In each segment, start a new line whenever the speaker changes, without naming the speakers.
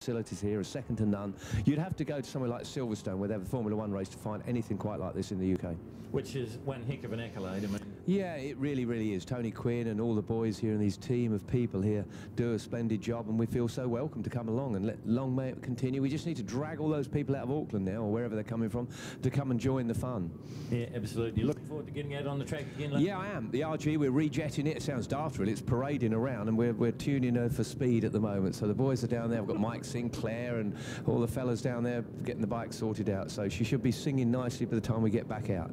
facilities here are second to none. You'd have to go to somewhere like Silverstone, where they have a Formula One race, to find anything quite like this in the UK.
Which is one heck of an accolade, I mean.
Yeah, it really, really is. Tony Quinn and all the boys here and these team of people here do a splendid job, and we feel so welcome to come along, and long may it continue. We just need to drag all those people out of Auckland now, or wherever they're coming from, to come and join the fun.
Yeah, absolutely. Looking forward to getting out on the track again later?
Yeah, I am. The RG, we're rejetting it. It sounds daft, really. It's parading around, and we're tuning her for speed at the moment. So the boys are down there. We've got Mike Sinclair and all the fellas down there getting the bike sorted out. So she should be singing nicely by the time we get back out.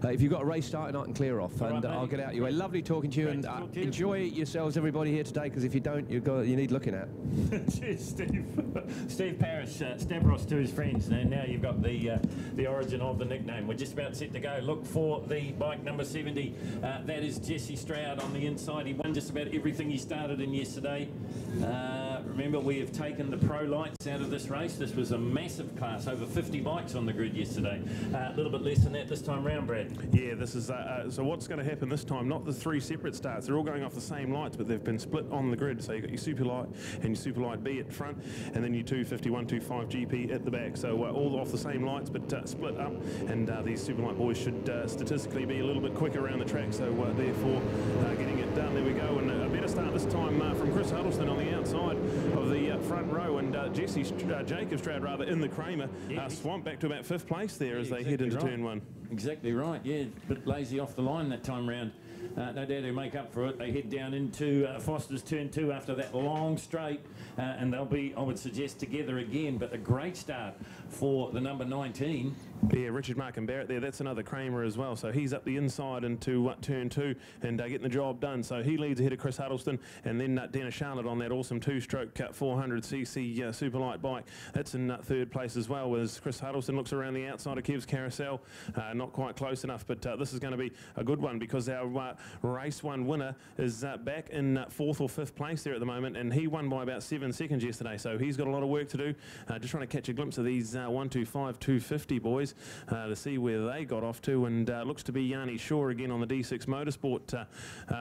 If you've got a race starting, I can clear off, and I'll get out your way. Lovely talking to you, and enjoy yourselves, everybody here today, because if you don't, you need looking at.
Cheers, Steve. Steve Parrish, Stavros to his friends, and now you've got the origin of the nickname. We're just about set to go. Look for the bike number 70. That is Jesse Stroud on the inside. He won just about everything he started in yesterday. Remember, we have taken the pro lights out of this race. This was a massive class, over 50 bikes on the grid yesterday. A little bit less than that this time round, Brad.
Yeah, this is so what's going to happen this time, not the three separate starts, they're all going off the same lights, but they've been split on the grid. So you've got your Super Light and your Super Light B at the front, and then your 250 125 GP at the back. So all off the same lights, but split up, and these Super Light boys should statistically be a little bit quicker around the track, so therefore getting it done. There we go, and a better start this time from Chris Huddleston on the outside of the front row, and Jacob Stroud rather in the Kramer. Swamp back to about 5th place there as they head into turn 1.
Exactly right, yeah, a bit lazy off the line that time round. No doubt to make up for it. They head down into Foster's turn 2 after that long straight, and they'll be, I would suggest, together again, but a great start for the number 19.
Yeah, Richard Markham Barrett there, that's another Kramer as well, so he's up the inside into turn 2 and getting the job done. So he leads ahead of Chris Huddleston, and then Dennis Charlotte on that awesome 2-stroke 400cc Superlight bike. That's in 3rd place as well, as Chris Huddleston looks around the outside of Kev's Carousel. Not quite close enough, but this is going to be a good one, because our race 1 winner is back in 4th or 5th place there at the moment, and he won by about 7 seconds yesterday, so he's got a lot of work to do. Just trying to catch a glimpse of these 125 250 boys to see where they got off to, and looks to be Yanni Shaw again on the D6 Motorsport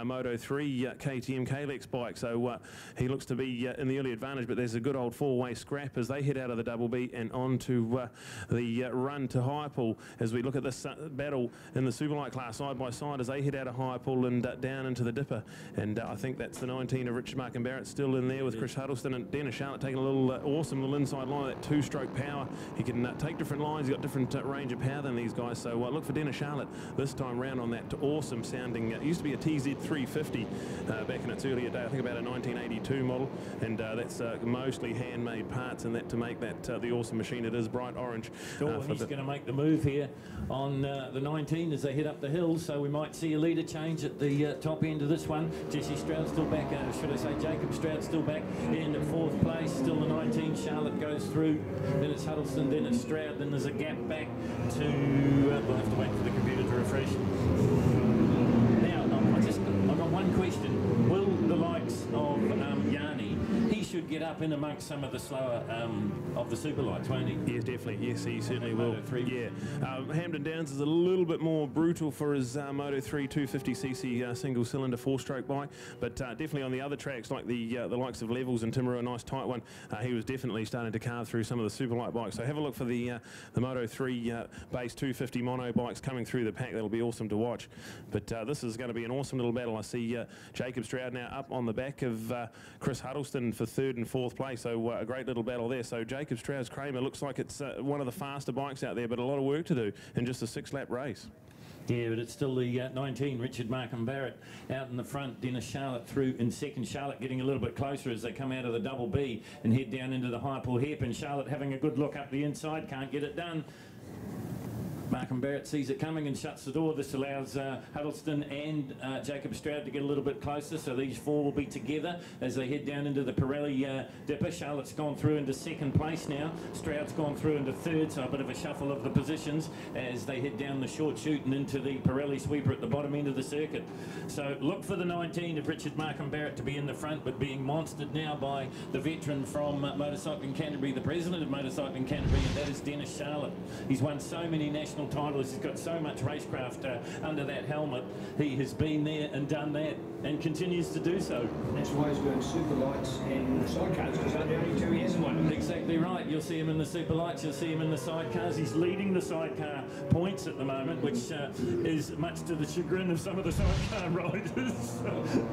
Moto 3 KTM Kalex bike, so he looks to be in the early advantage, but there's a good old 4-way scrap as they head out of the Double B and on to the run to Highpool, as we look at this battle in the Superlight class side by side as they head out of Highpool and down into the Dipper. And I think that's the 19 of Richard Markham Barrett still in there with Chris Huddleston, and Dennis Charlotte taking a little awesome little inside line, that 2-stroke power. He can take different lines, he's got different range of power than these guys, so look for Dennis Charlotte this time round on that awesome sounding, it used to be a TZ350 back in its earlier day, I think about a 1982 model, and that's mostly handmade parts and that to make that the awesome machine it is, bright orange.
He's going to make the move here on the 19 as they head up the hills, so we might see a leader change at the top end of this one. Jesse Stroud still back, should I say Jacob Stroud still back in 4th place, still the 19. Charlotte goes through, then it's Huddleston, then it's Stroud, then there's a gap back to, we'll have to wait for the computer to refresh. Now, I've got one question. Will the likes of Yanni, he should get up in amongst some of the slower of the Superlights, won't he?
Yes, definitely. Yes, he certainly will. Yeah. Hampton Downs is a little bit more brutal for his Moto 3 250cc single-cylinder 4-stroke bike, but definitely on the other tracks like the likes of Levels and Timaru, a nice tight one, he was definitely starting to carve through some of the Superlight bikes. So have a look for the Moto 3 base 250 mono bikes coming through the pack. That'll be awesome to watch. But this is going to be an awesome little battle. I see Jacob Stroud now up on the back of Chris Huddleston for 3rd and 4th place, so a great little battle there. So Jacob Stroud's Kramer looks like it's one of the faster bikes out there, but a lot of work to do in just a 6-lap race.
Yeah, but it's still the 19, Richard Markham Barrett out in the front, Dennis Charlotte through in 2nd. Charlotte getting a little bit closer as they come out of the Double B and head down into the Highpool hairpin. Charlotte having a good look up the inside, can't get it done. Markham Barrett sees it coming and shuts the door. This allows Huddleston and Jacob Stroud to get a little bit closer, so these 4 will be together as they head down into the Pirelli Dipper. Charlotte's gone through into 2nd place now. Stroud's gone through into 3rd, so a bit of a shuffle of the positions as they head down the short chute and into the Pirelli sweeper at the bottom end of the circuit. So look for the 19 of Richard Markham Barrett to be in the front, but being monstered now by the veteran from Motorcycling Canterbury, the president of Motorcycling Canterbury, and that is Dennis Charlotte. He's won so many national titles, he's got so much racecraft under that helmet. He has been there and done that and continues to do so.
That's why he's doing super lights and sidecars, because they're the only 2 he hasn't won.
Exactly. You'll see him in the super lights, you'll see him in the sidecars. He's leading the sidecar points at the moment, which is much to the chagrin of some of the sidecar riders.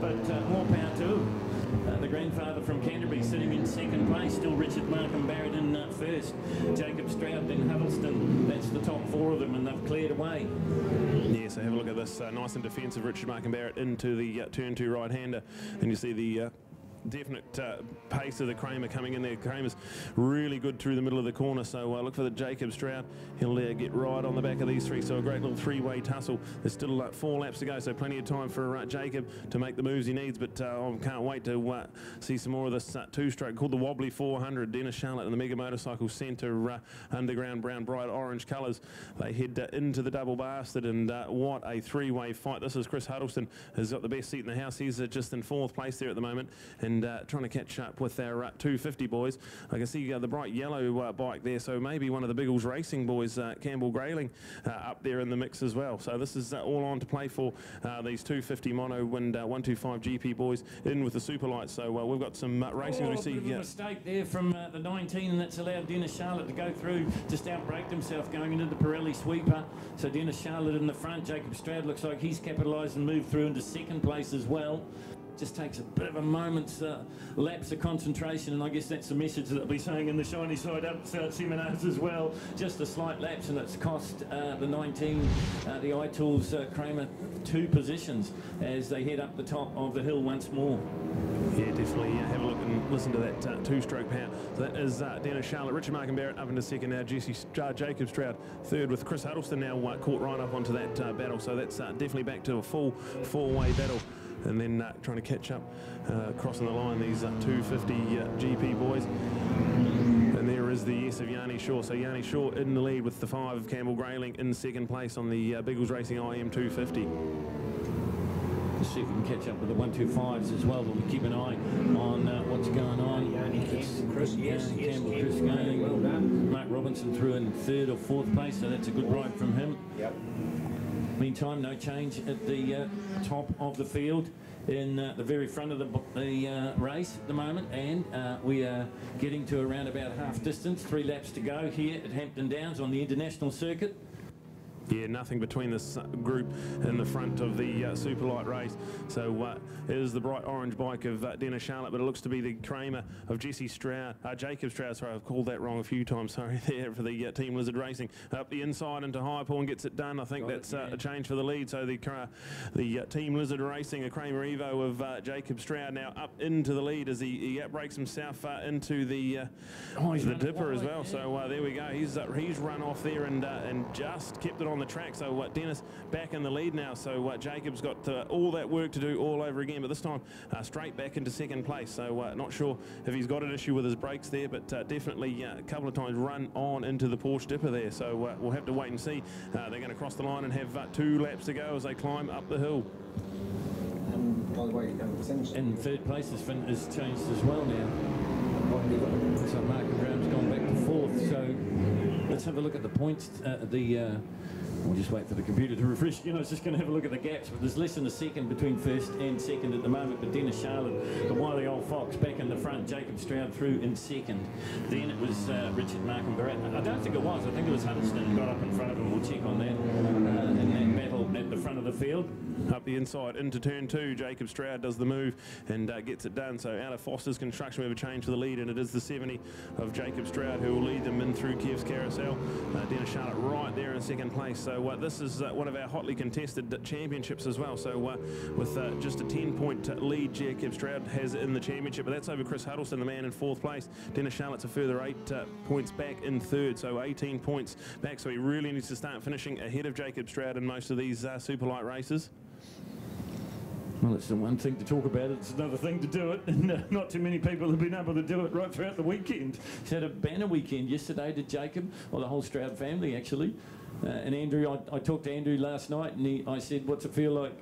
But more power to him. The grandfather from Canterbury sitting in second place, still Richard Markham Barrett in first. Jacob Stroud, then Huddleston. That's the top four of them, and they've cleared away.
Yeah, so have a look at this nice and defensive Richard Markham Barrett into the turn 2 right-hander, and you see the definite pace of the Kramer coming in there. Kramer's really good through the middle of the corner, so look for the Jacob Stroud. He'll get right on the back of these three, so a great little three-way tussle. There's still 4 laps to go, so plenty of time for Jacob to make the moves he needs, but I can't wait to see some more of this two-stroke called the Wobbly 400. Dennis Charlotte and the Mega Motorcycle Centre underground brown bright orange colours. They head into the double bastard, and what a three-way fight. This is Chris Huddleston, has got the best seat in the house. He's just in 4th place there at the moment, and trying to catch up with our 250 boys. I can see the bright yellow bike there, so maybe one of the Biggles Racing boys, Campbell Grayling, up there in the mix as well. So this is all on to play for these 250 mono and 125 GP boys in with the super lights. So we've got some racing. We see
a mistake there from the 19, and that's allowed Dennis Charlotte to go through, just outbraked himself going into the Pirelli sweeper. So Dennis Charlotte in the front. Jacob Stroud looks like he's capitalised and moved through into 2nd place as well. Just takes a bit of a moment's lapse of concentration, and I guess that's the message that they'll be saying in the shiny side up seminars as well. Just a slight lapse, and it's cost the 19, the iTools Kramer 2 positions as they head up the top of the hill once more.
Yeah, definitely have a look and listen to that two-stroke power. So that is Dennis Charlotte, Richard Markham Barrett up into 2nd now, Jacob Stroud 3rd, with Chris Huddleston now caught right up onto that battle. So that's definitely back to a full 4-way battle. And then trying to catch up, crossing the line, these 250 GP boys. And there is the yes of Yanni Shaw. So Yanni Shaw in the lead with the 5 of Campbell Grayling in 2nd place on the Biggles Racing IM 250.
Let's see if we can catch up with the 125s as well, but we keep an eye on what's going on. Chris going. Well done. Mark Robinson through in 3rd or 4th place, so that's a good ride from him. Yep. Meantime, no change at the top of the field in the very front of the race at the moment, and we are getting to around about half distance. 3 laps to go here at Hampton Downs on the international circuit.
Yeah, nothing between this group in the front of the Superlight race. So it is the bright orange bike of Dennis Charlotte, but it looks to be the Kramer of Jacob Stroud. Sorry, I've called that wrong a few times. Sorry there for the Team Lizard Racing. Up the inside into Highpool and gets it done. I think that's a change for the lead. So the Team Lizard Racing, a Kramer Evo of Jacob Stroud now up into the lead as he outbrakes himself into the dipper as well. So there we go. He's run off there and just kept it on the track. So Dennis back in the lead now. So Jacob's got all that work to do all over again, but this time straight back into 2nd place. So not sure if he's got an issue with his brakes there, but definitely a couple of times run on into the Porsche dipper there. So we'll have to wait and see. They're going to cross the line and have 2 laps to go as they climb up the hill.
By the way, in 3rd place is changed as well now. So Mark Graham's gone back to 4th. So let's have a look at the points. We'll just wait for the computer to refresh. I was just going to have a look at the gaps, but there's less than a second between 1st and 2nd at the moment. But Dennis Charlotte, the wily old fox, back in the front. Jacob Stroud through in 2nd. Then it was Richard Markham Barrett. I don't think it was. I think it was Huddleston who got up in front of him. We'll check on that in that battle at the front of the field.
Up the inside into turn 2, Jacob Stroud does the move and gets it done. So out of Foster's construction, we have a change for the lead, and it is the 70 of Jacob Stroud who will lead them in through Kev's Carousel. Dennis Charlotte right there in 2nd place. So this is one of our hotly contested championships as well. So with just a 10-point lead, Jacob Stroud has in the championship, but that's over Chris Huddleston, the man in 4th place. Dennis Charlotte's a further 8 points back in 3rd, so 18 points back. So he really needs to start finishing ahead of Jacob Stroud in most of these Superlight races.
Well, it's the one thing to talk about, it's another thing to do it, and not too many people have been able to do it right throughout the weekend. He's had a banner weekend yesterday to Jacob, or the whole Stroud family actually. And Andrew, I talked to Andrew last night, and I said, what's it feel like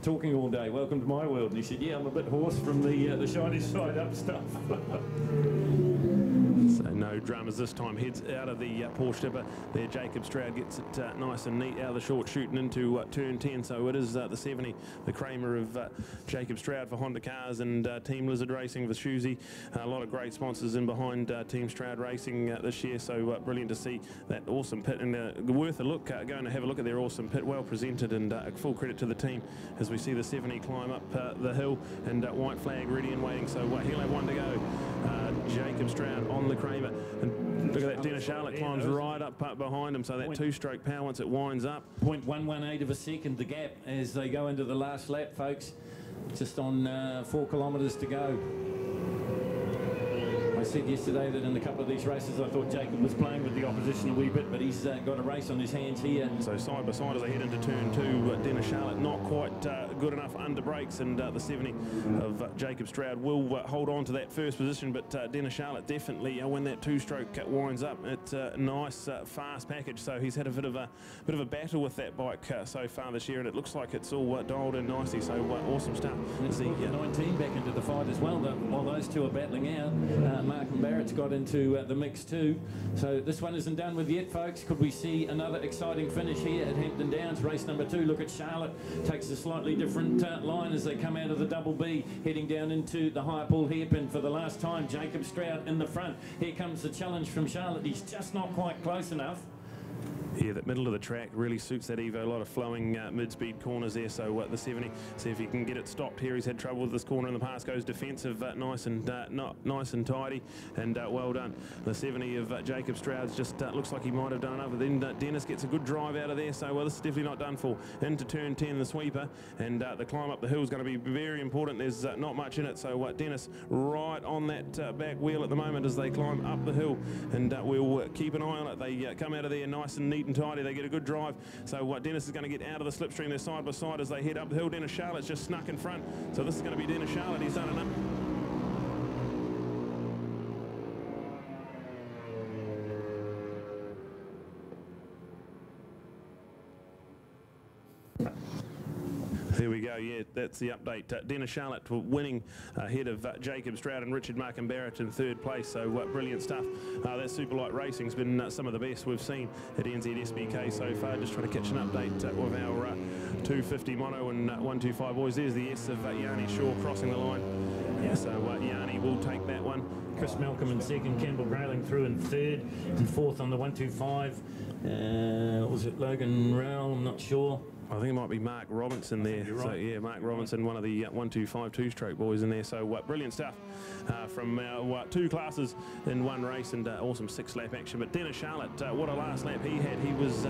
talking all day? Welcome to my world. And he said, yeah, I'm a bit hoarse from the shiny side up stuff.
So no drum as this time heads out of the Porsche tipper. There Jacob Stroud gets it nice and neat out of the short shooting into turn 10. So it is the 70, the Kramer of Jacob Stroud for Honda Cars and Team Lizard Racing with Shuzi. A lot of great sponsors in behind Team Stroud Racing this year. So brilliant to see that awesome pit, and worth a look. Going to have a look at their awesome pit, well presented, and full credit to the team as we see the 70 climb up the hill, and white flag ready and waiting. So he'll have one to go. Jacob Stroud on the Kramer, and look at that. Dennis Charlotte climbs right up behind him. So that two-stroke power once it winds up.
0.118 of a second the gap as they go into the last lap, folks. Just on 4 kilometres to go. I said yesterday that in a couple of these races I thought Jacob was playing with the opposition a wee bit, but he's got a race on his hands here.
So side by side as they head into turn 2, Dennis Charlotte not quite good enough under brakes, and the 70 of Jacob Stroud will hold on to that first position, but Dennis Charlotte definitely, when that two-stroke winds up, it's a nice fast package. So he's had a bit of a battle with that bike so far this year, and it looks like it's all dialed in nicely. So awesome stuff.
Let's put the 19 back into the fight as well. While those two are battling out, Mark and Barrett's got into the mix too. So this one isn't done with yet, folks. Could we see another exciting finish here at Hampton Downs, race number 2? Look at Charlotte, takes a slightly different line as they come out of the double B, heading down into the high pull hairpin for the last time. Jacob Stroud in the front. Here comes the challenge from Charlotte. He's just not quite close enough.
Yeah, that middle of the track really suits that Evo. A lot of flowing mid-speed corners there. So the 70, see if he can get it stopped here. He's had trouble with this corner in the past. Goes defensive, nice and tidy, and well done. The 70 of Jacob Stroud's just looks like he might have done enough. But then Dennis gets a good drive out of there. So this is definitely not done for. Into turn 10, the sweeper, and the climb up the hill is going to be very important. There's not much in it. So Dennis right on that back wheel at the moment as they climb up the hill, and we'll keep an eye on it. They come out of there nice and neat and tidy. They get a good drive. So Dennis is going to get out of the slipstream there side by side as they head up the hill. Dennis Charlotte's just snuck in front. So this is going to be Dennis Charlotte. He's done enough. There we go, yeah, that's the update. Dennis Charlotte winning ahead of Jacob Stroud and Richard Mark and Barrett in 3rd place, so brilliant stuff. That Superlight Racing's been some of the best we've seen at NZSBK so far. Just trying to catch an update with our 250 mono and 125 boys. There's the S of Yanni Shaw crossing the line. Yeah, so Yanni will take that one.
Chris Malcolm in 2nd, Campbell Grayling through in 3rd, and 4th on the 125. Was it Logan Rowell? I'm not sure.
I think it might be Mark Robinson there.
Right.
So yeah, Mark Robinson, one of the 125 two-stroke boys in there. So brilliant stuff from our 2 classes in 1 race, and awesome 6-lap action. But Dennis Charlotte, what a last lap he had. He was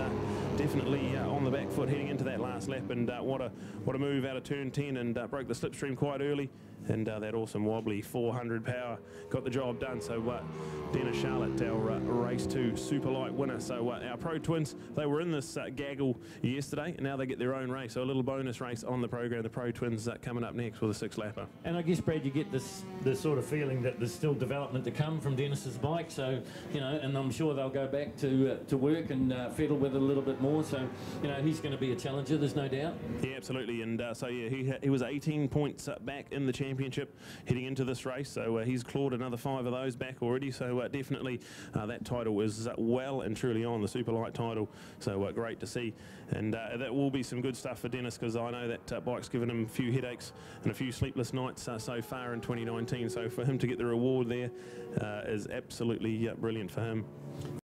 definitely on the back foot heading into that last lap, and what a move out of turn 10, and broke the slipstream quite early. And that awesome wobbly 400 power got the job done. So Dennis Charlotte, our race 2 Superlight winner. So our Pro Twins, they were in this gaggle yesterday, and now they get their own race. So a little bonus race on the program. The Pro Twins coming up next with a 6-lapper.
And I guess, Brad, you get this sort of feeling that there's still development to come from Dennis's bike. So, you know, and I'm sure they'll go back to work and fiddle with it a little bit more. So, you know, he's going to be a challenger, there's no doubt. Yeah,
absolutely. And so, yeah, he was 18 points back in the championship heading into this race. So he's clawed another 5 of those back already. So definitely that title is well and truly on, the Superlight title. So great to see. And that will be some good stuff for Dennis, because I know that bike's given him a few headaches and a few sleepless nights so far in 2019. So for him to get the reward there is absolutely brilliant for him.